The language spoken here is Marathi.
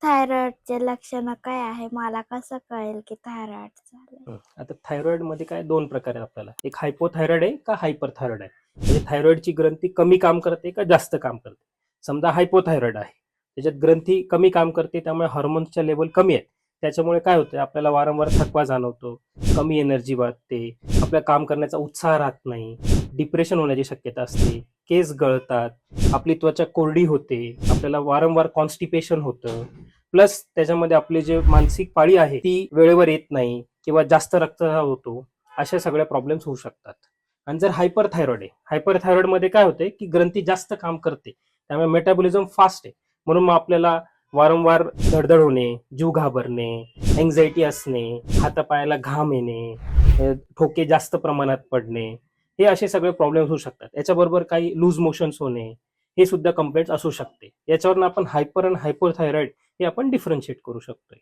थायरॉइडचे लक्षणं काय आहे? मला कसं कळेल की थायरॉइड झालंय? आता थायरॉइड मध्ये काय दोन प्रकार आहे आपल्याला. एक हायपोथायरॉइड आहे का हायपर थायरॉइड आहे. म्हणजे थायरॉइडची ग्रंथी कमी काम करते का जास्त काम करते. समजा हायपोथायरॉइड आहे, त्याच्यात ग्रंथी कमी काम करते, त्यामुळे हार्मोन्सच्या लेवल कमी आहेत. त्याच्यामुळे काय होतं, आपल्याला वारंवार थकवा जाणवतो, कमी एनर्जी वाटते, आपल्या काम करण्याचा उत्साह राहत नाही, डिप्रेशन होण्याची शक्यता असते, केस गळतात, आपली त्वचा कोरडी होते, आपल्याला वारंवार कॉन्स्टिपेशन होतं. प्लस त्याच्यामध्ये आपली जे मानसिक पाळी आहे ती वेळेवर येत नाही किंवा जास्त रक्तस्राव होतो. अशा सगळ्या प्रॉब्लेम्स होऊ शकतात. आणि जर हायपर थायरॉइड आहे, हायपर थायरॉइड मध्ये काय होते की ग्रंथी जास्त काम करते, त्यामुळे मेटाबॉलिझम फास्ट आहे. म्हणून मग आपल्याला वारंवार धडधड होणे, जीव घाबरणे, एन्झायटी असणे, हातापायाला घाम येणे, ठोके जास्त प्रमाणात पडणे, हे असे सगळे प्रॉब्लेम्स होऊ शकतात. याच्याबरोबर काही लूज मोशन्स होणे, हे सुद्धा कंप्लेंट्स असू शकते. याच्यावरून आपण हायपर आणि हायपोथायरॉइड हे आपण डिफरन्शिएट करू शकतोय.